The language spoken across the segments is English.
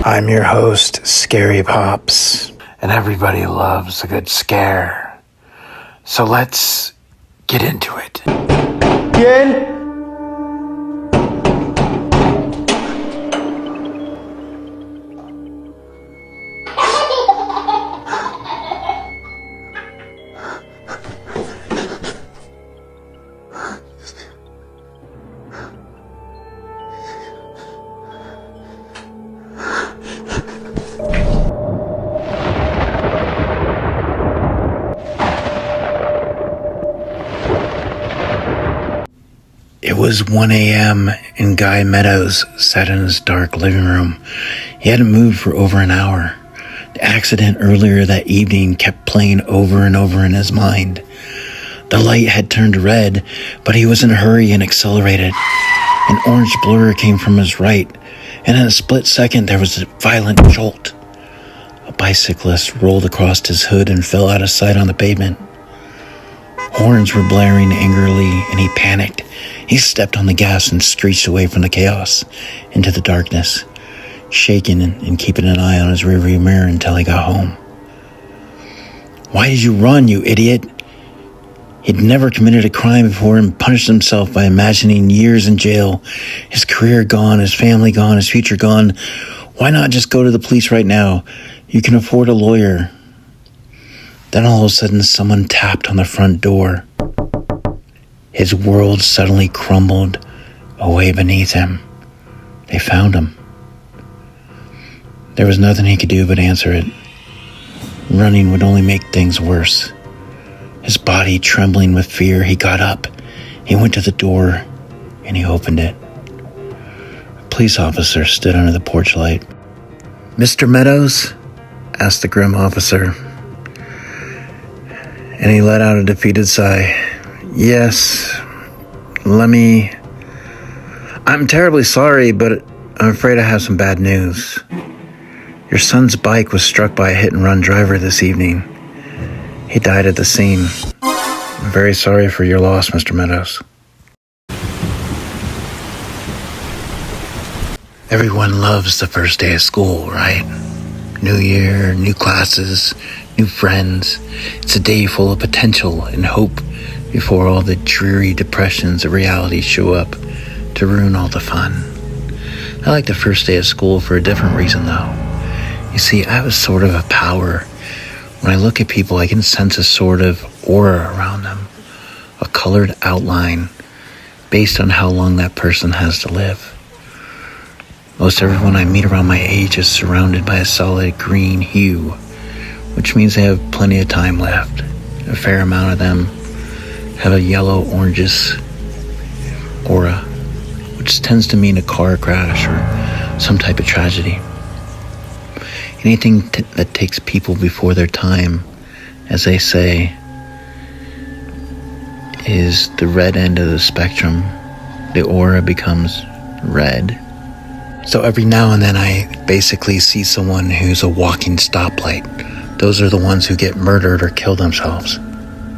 I'm your host, Scary Pops, and everybody loves a good scare. So let's get into it. Bien. It was 1 a.m. and Guy Meadows sat in his dark living room. He hadn't moved for over an hour. The accident earlier that evening kept playing over and over in his mind. The light had turned red, but he was in a hurry and accelerated. An orange blur came from his right, and in a split second there was a violent jolt. A bicyclist rolled across his hood and fell out of sight on the pavement. Horns were blaring angrily, and he panicked. He stepped on the gas and screeched away from the chaos into the darkness, shaking and keeping an eye on his rearview mirror until he got home. "Why did you run, you idiot?" He'd never committed a crime before and punished himself by imagining years in jail, his career gone, his family gone, his future gone. Why not just go to the police right now? You can afford a lawyer. Then all of a sudden, someone tapped on the front door. His world suddenly crumbled away beneath him. They found him. There was nothing he could do but answer it. Running would only make things worse. His body trembling with fear, he got up. He went to the door, and he opened it. A police officer stood under the porch light. "Mr. Meadows?" asked the grim officer. And he let out a defeated sigh. "Yes, I'm terribly sorry, but I'm afraid I have some bad news. Your son's bike was struck by a hit-and-run driver this evening. He died at the scene. I'm very sorry for your loss, Mr. Meadows." Everyone loves the first day of school, right? New year, new classes, new friends. It's a day full of potential and hope before all the dreary depressions of reality show up to ruin all the fun. I like the first day of school for a different reason, though. You see, I have a sort of a power. When I look at people, I can sense a sort of aura around them, a colored outline based on how long that person has to live. Most everyone I meet around my age is surrounded by a solid green hue, which means they have plenty of time left. A fair amount of them have a yellow-oranges aura, which tends to mean a car crash or some type of tragedy. Anything that takes people before their time, as they say, is the red end of the spectrum. The aura becomes red. So every now and then I basically see someone who's a walking stoplight. Those are the ones who get murdered or kill themselves.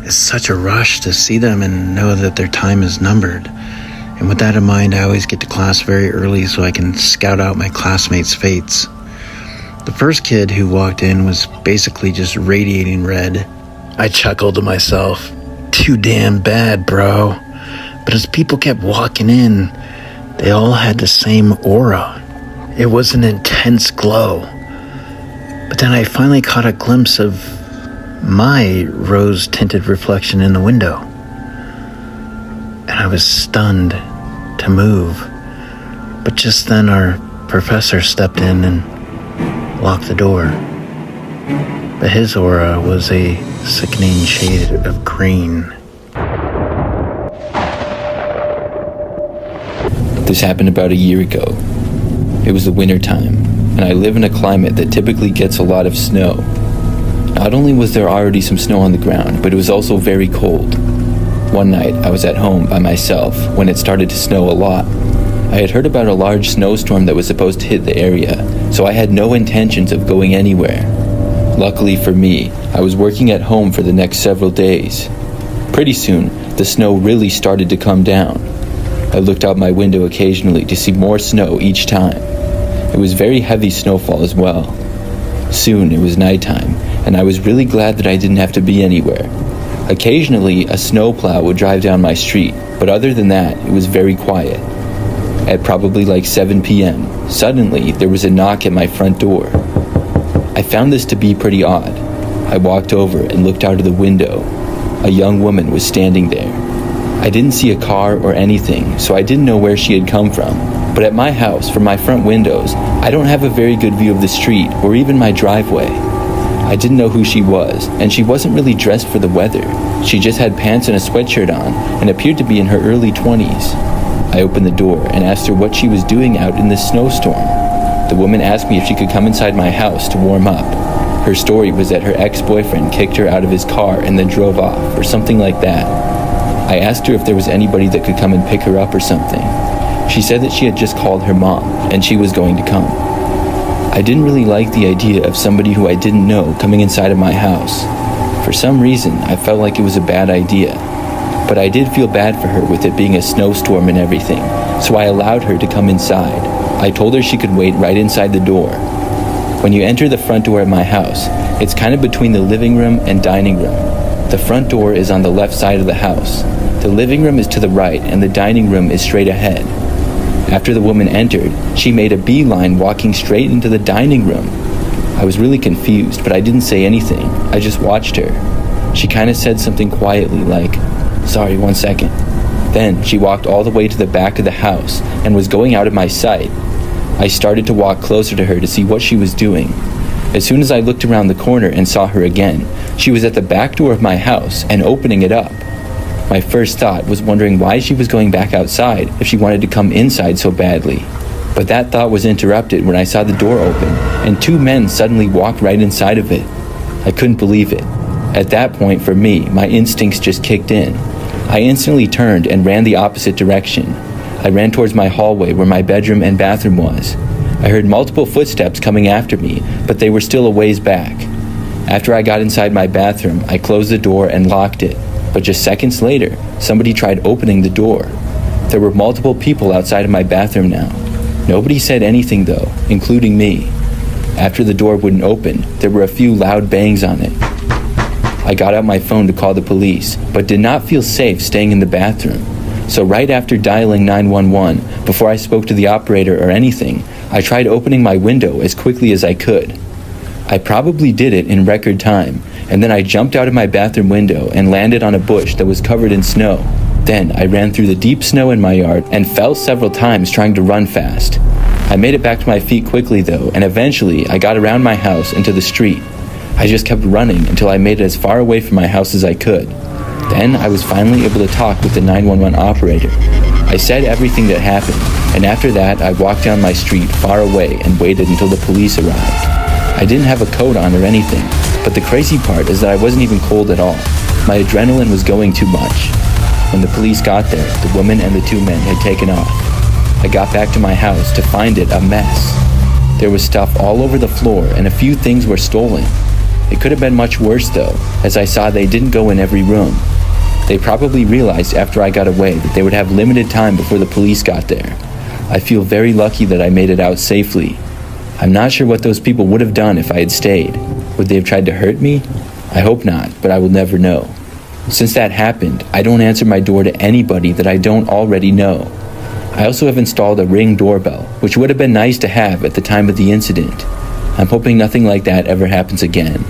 It's such a rush to see them and know that their time is numbered. And with that in mind, I always get to class very early so I can scout out my classmates' fates. The first kid who walked in was basically just radiating red. I chuckled to myself, "Too damn bad, bro." But as people kept walking in, they all had the same aura. It was an intense glow. But then I finally caught a glimpse of my rose-tinted reflection in the window. And I was stunned to move. But just then our professor stepped in and locked the door. But his aura was a sickening shade of green. This happened about a year ago. It was the winter time, and I live in a climate that typically gets a lot of snow. Not only was there already some snow on the ground, but it was also very cold. One night, I was at home by myself when it started to snow a lot. I had heard about a large snowstorm that was supposed to hit the area, so I had no intentions of going anywhere. Luckily for me, I was working at home for the next several days. Pretty soon, the snow really started to come down. I looked out my window occasionally to see more snow each time. It was very heavy snowfall as well. Soon it was nighttime, and I was really glad that I didn't have to be anywhere. Occasionally, a snowplow would drive down my street, but other than that, it was very quiet. At probably like 7 p.m., suddenly there was a knock at my front door. I found this to be pretty odd. I walked over and looked out of the window. A young woman was standing there. I didn't see a car or anything, so I didn't know where she had come from. But at my house, from my front windows, I don't have a very good view of the street or even my driveway. I didn't know who she was, and she wasn't really dressed for the weather. She just had pants and a sweatshirt on and appeared to be in her early 20s. I opened the door and asked her what she was doing out in this snowstorm. The woman asked me if she could come inside my house to warm up. Her story was that her ex-boyfriend kicked her out of his car and then drove off, or something like that. I asked her if there was anybody that could come and pick her up or something. She said that she had just called her mom, and she was going to come. I didn't really like the idea of somebody who I didn't know coming inside of my house. For some reason, I felt like it was a bad idea. But I did feel bad for her with it being a snowstorm and everything, so I allowed her to come inside. I told her she could wait right inside the door. When you enter the front door of my house, it's kind of between the living room and dining room. The front door is on the left side of the house. The living room is to the right, and the dining room is straight ahead. After the woman entered, she made a beeline walking straight into the dining room. I was really confused, but I didn't say anything. I just watched her. She kind of said something quietly like, "Sorry, 1 second." Then she walked all the way to the back of the house and was going out of my sight. I started to walk closer to her to see what she was doing. As soon as I looked around the corner and saw her again, she was at the back door of my house and opening it up. My first thought was wondering why she was going back outside if she wanted to come inside so badly. But that thought was interrupted when I saw the door open and 2 men suddenly walked right inside of it. I couldn't believe it. At that point, for me, my instincts just kicked in. I instantly turned and ran the opposite direction. I ran towards my hallway where my bedroom and bathroom was. I heard multiple footsteps coming after me, but they were still a ways back. After I got inside my bathroom, I closed the door and locked it. But just seconds later, somebody tried opening the door. There were multiple people outside of my bathroom now. Nobody said anything though, including me. After the door wouldn't open, there were a few loud bangs on it. I got out my phone to call the police, but did not feel safe staying in the bathroom. So right after dialing 911, before I spoke to the operator or anything, I tried opening my window as quickly as I could. I probably did it in record time, and then I jumped out of my bathroom window and landed on a bush that was covered in snow. Then I ran through the deep snow in my yard and fell several times trying to run fast. I made it back to my feet quickly though, and eventually I got around my house and to the street. I just kept running until I made it as far away from my house as I could. Then I was finally able to talk with the 911 operator. I said everything that happened, and after that I walked down my street far away and waited until the police arrived. I didn't have a coat on or anything, but the crazy part is that I wasn't even cold at all. My adrenaline was going too much. When the police got there, the woman and the 2 men had taken off. I got back to my house to find it a mess. There was stuff all over the floor and a few things were stolen. It could have been much worse though, as I saw they didn't go in every room. They probably realized after I got away that they would have limited time before the police got there. I feel very lucky that I made it out safely. I'm not sure what those people would have done if I had stayed. Would they have tried to hurt me? I hope not, but I will never know. Since that happened, I don't answer my door to anybody that I don't already know. I also have installed a Ring doorbell, which would have been nice to have at the time of the incident. I'm hoping nothing like that ever happens again.